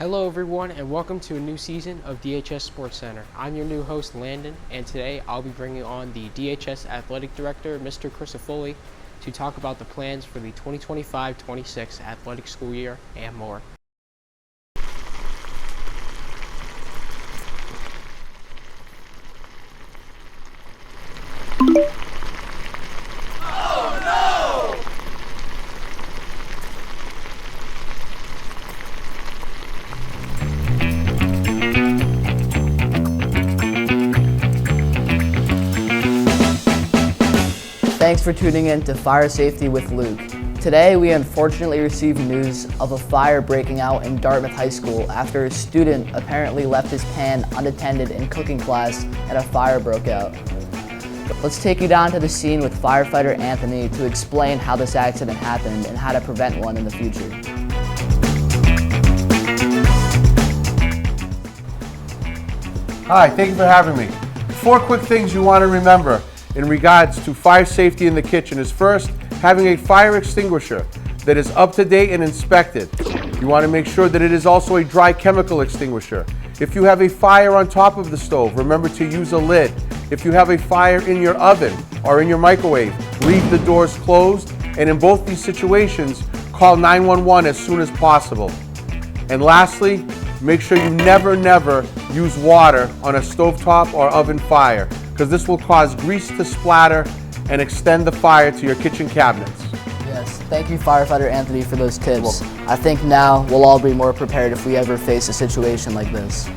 Hello everyone and welcome to a new season of DHS Sportscenter. I'm your new host Landon, and today I'll be bringing on the DHS Athletic Director, Mr. Crisafulli, to talk about the plans for the 2025-26 athletic school year and more. Thanks for tuning in to Fire Safety with Luke. Today we unfortunately received news of a fire breaking out in Dartmouth High School after a student apparently left his pan unattended in cooking class and a fire broke out. Let's take you down to the scene with firefighter Anthony to explain how this accident happened and how to prevent one in the future. Hi, thank you for having me. 4 quick things you want to remember in regards to fire safety in the kitchen is first, having a fire extinguisher that is up to date and inspected. You want to make sure that it is also a dry chemical extinguisher. If you have a fire on top of the stove, remember to use a lid. If you have a fire in your oven or in your microwave, leave the doors closed, and in both these situations, call 911 as soon as possible. And lastly, make sure you never use water on a stovetop or oven fire, because this will cause grease to splatter and extend the fire to your kitchen cabinets. Yes, thank you firefighter Anthony for those tips. I think now we'll all be more prepared if we ever face a situation like this.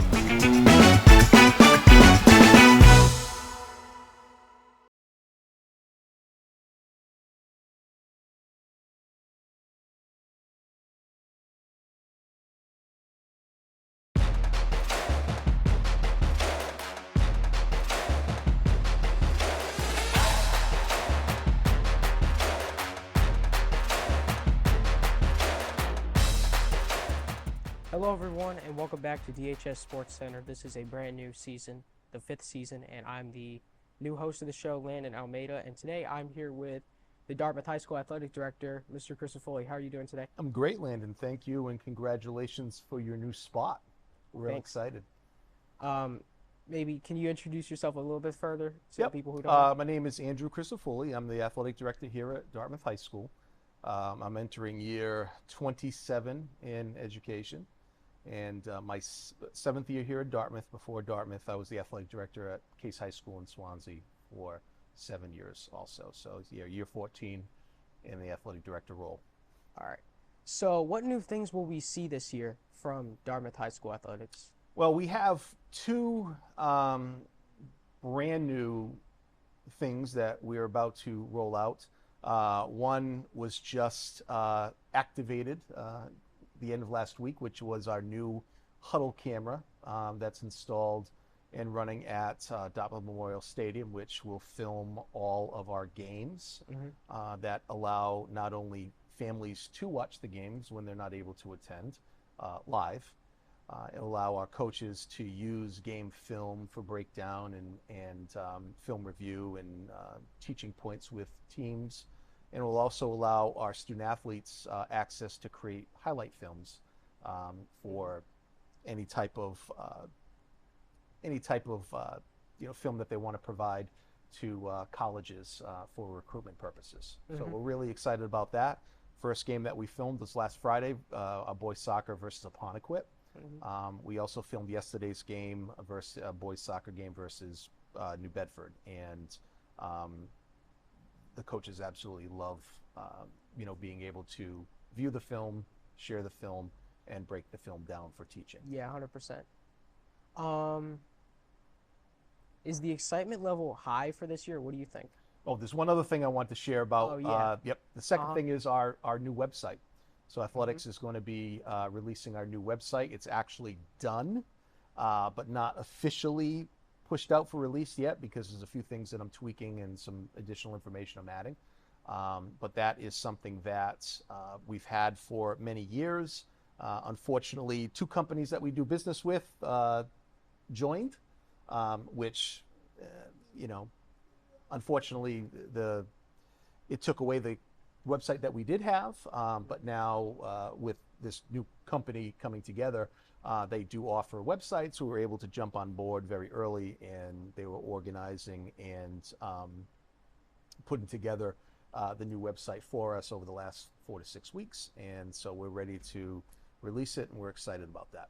Hello everyone and welcome back to DHS Sports Center. This is a brand new season, the 5th season, and I'm the new host of the show, Landon Almeida, and today I'm here with the Dartmouth High School Athletic Director, Mr. Crisafulli. How are you doing today? I'm great, Landon. Thank you, and congratulations for your new spot. We're real excited. Maybe can you introduce yourself a little bit further to the people who don't know? My name is Andrew Crisafulli. I'm the athletic director here at Dartmouth High School. I'm entering year 27 in education, and my 7th year here at Dartmouth. Before Dartmouth, I was the athletic director at Case High School in Swansea for 7 years also. So year 14 in the athletic director role. All right. So what new things will we see this year from Dartmouth High School Athletics? Well, we have 2 brand new things that we're about to roll out. One was just activated the end of last week, which was our new huddle camera that's installed and running at Dartmouth Memorial Stadium, which will film all of our games that allow not only families to watch the games when they're not able to attend live. It'll allow our coaches to use game film for breakdown and film review and teaching points with teams. And it will also allow our student athletes access to create highlight films for any type of film that they want to provide to colleges for recruitment purposes. So we're really excited about that. First game that we filmed was last Friday, a boys soccer versus Apponequet. We also filmed yesterday's game versus a boys soccer game versus New Bedford, and the coaches absolutely love being able to view the film, share the film, and break the film down for teaching. Yeah, 100%. Is the excitement level high for this year? What do you think? Oh, there's one other thing I want to share about. Oh, yeah. The second thing is our new website. So athletics is going to be releasing our new website. It's actually done, but not officially pushed out for release yet, because there's a few things that I'm tweaking and some additional information I'm adding. But that is something that we've had for many years. Unfortunately, 2 companies that we do business with joined, which, unfortunately, it took away the website that we did have, but now with this new company coming together, They do offer websites, so we were able to jump on board very early, and they were organizing and putting together the new website for us over the last 4 to 6 weeks. And so we're ready to release it, and we're excited about that.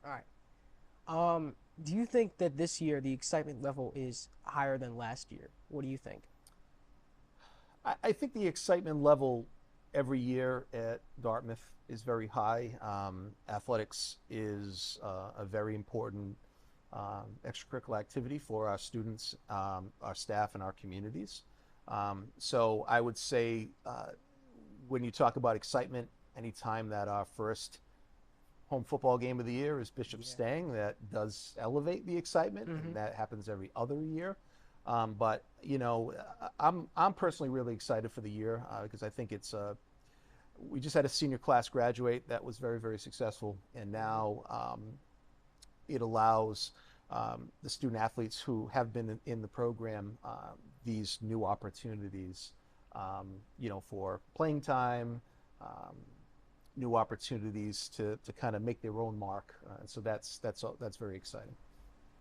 All right. Do you think that this year the excitement level is higher than last year? What do you think? I think the excitement level every year at Dartmouth is very high. Athletics is a very important extracurricular activity for our students, our staff, and our communities. So I would say when you talk about excitement, anytime that our first home football game of the year is Bishop Stang, that does elevate the excitement, and that happens every other year. But you know, I'm personally really excited for the year because I think it's we just had a senior class graduate that was very, very successful, and now it allows the student athletes who have been in the program these new opportunities, you know, for playing time, new opportunities to kind of make their own mark. So that's very exciting.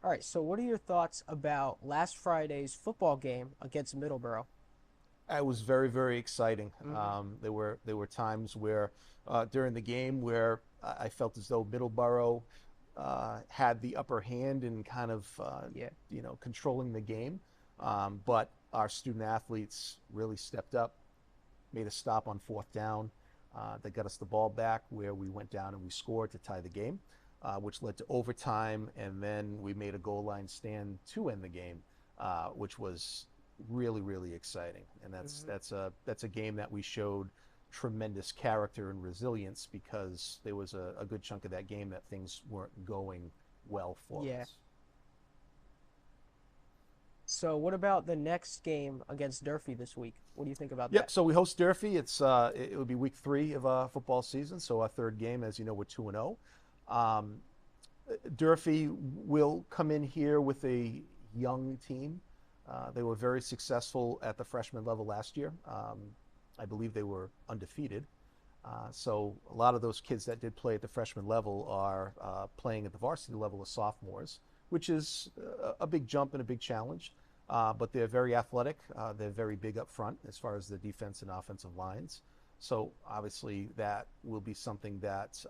All right, so what are your thoughts about last Friday's football game against Middleborough? It was very, very exciting. There were times where during the game where I felt as though Middleborough had the upper hand in kind of you know, controlling the game, but our student athletes really stepped up, made a stop on 4th down. They got us the ball back where we went down and we scored to tie the game, which led to overtime, and then we made a goal line stand to end the game, which was really, really exciting. And that's a game that we showed tremendous character and resilience, because there was a good chunk of that game that things weren't going well for us. So what about the next game against Durfee this week? What do you think about Yep. that? So we host Durfee. It would be week 3 of our football season. So our 3rd game, as you know, we're 2-0. Durfee will come in here with a young team. They were very successful at the freshman level last year. I believe they were undefeated. So a lot of those kids that did play at the freshman level are playing at the varsity level as sophomores, which is a big jump and a big challenge. But they're very athletic. They're very big up front as far as the defense and offensive lines. So obviously that will be something that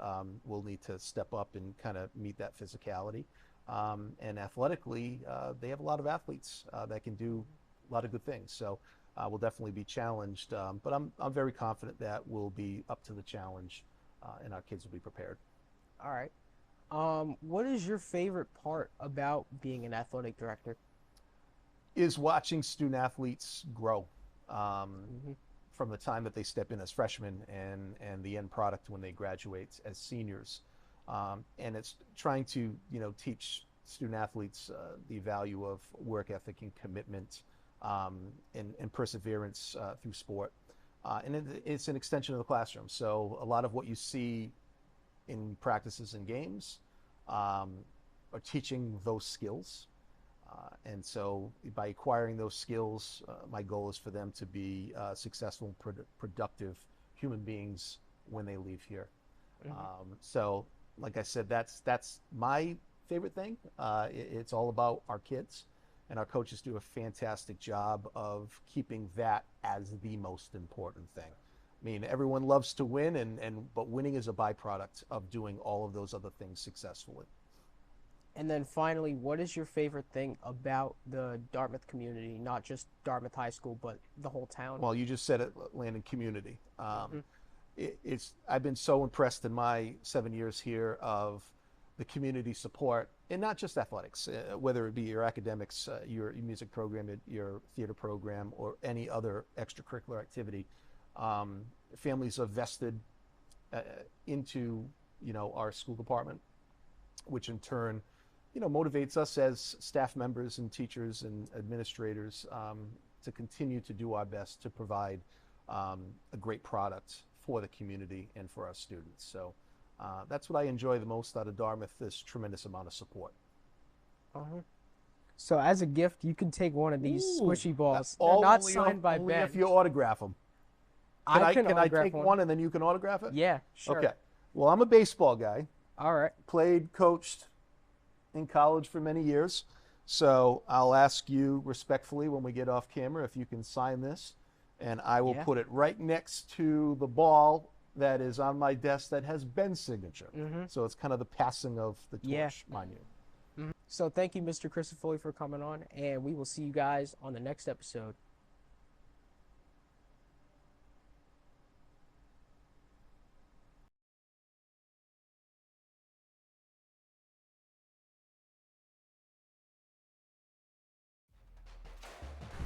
we'll need to step up and kind of meet that physicality. And athletically, they have a lot of athletes that can do a lot of good things. So we'll definitely be challenged. But I'm very confident that we'll be up to the challenge, and our kids will be prepared. All right. What is your favorite part about being an athletic director? Is watching student athletes grow from the time that they step in as freshmen and the end product when they graduate as seniors. And it's trying to, you know, teach student athletes the value of work ethic and commitment and perseverance through sport. And it's an extension of the classroom. So a lot of what you see in practices and games are teaching those skills. And so by acquiring those skills, my goal is for them to be successful and productive human beings when they leave here. So like I said, that's my favorite thing. It's all about our kids, and our coaches do a fantastic job of keeping that as the most important thing. I mean, everyone loves to win, but winning is a byproduct of doing all of those other things successfully. And then finally, what is your favorite thing about the Dartmouth community, not just Dartmouth High School, but the whole town? Well, you just said it, Landon, community. I've been so impressed in my 7 years here of the community support, and not just athletics, whether it be your academics, your music program, your theater program, or any other extracurricular activity. Families are vested into, you know, our school department, which in turn, you know, motivates us as staff members and teachers and administrators to continue to do our best to provide a great product for the community and for our students. So that's what I enjoy the most out of Dartmouth, this tremendous amount of support. So as a gift, you can take one of these squishy balls. They're All not only signed by only Ben. if you autograph them. I can I autograph take one and then you can autograph it? Yeah, sure. Okay. Well, I'm a baseball guy. All right. Played, coached in college for many years. So I'll ask you respectfully when we get off camera if you can sign this, and I will Yeah. put it right next to the ball that is on my desk that has Ben's signature. So it's kind of the passing of the torch, Yeah. mind you. So thank you, Mr. Crisafulli, for coming on, and we will see you guys on the next episode.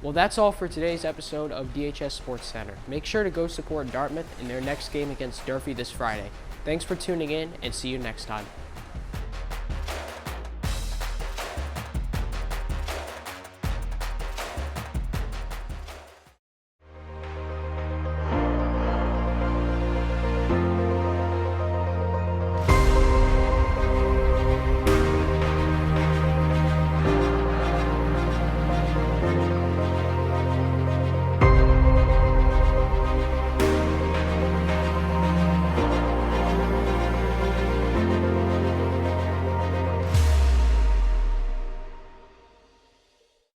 Well, that's all for today's episode of DHS Sports Center. Make sure to go support Dartmouth in their next game against Durfee this Friday. Thanks for tuning in, and see you next time.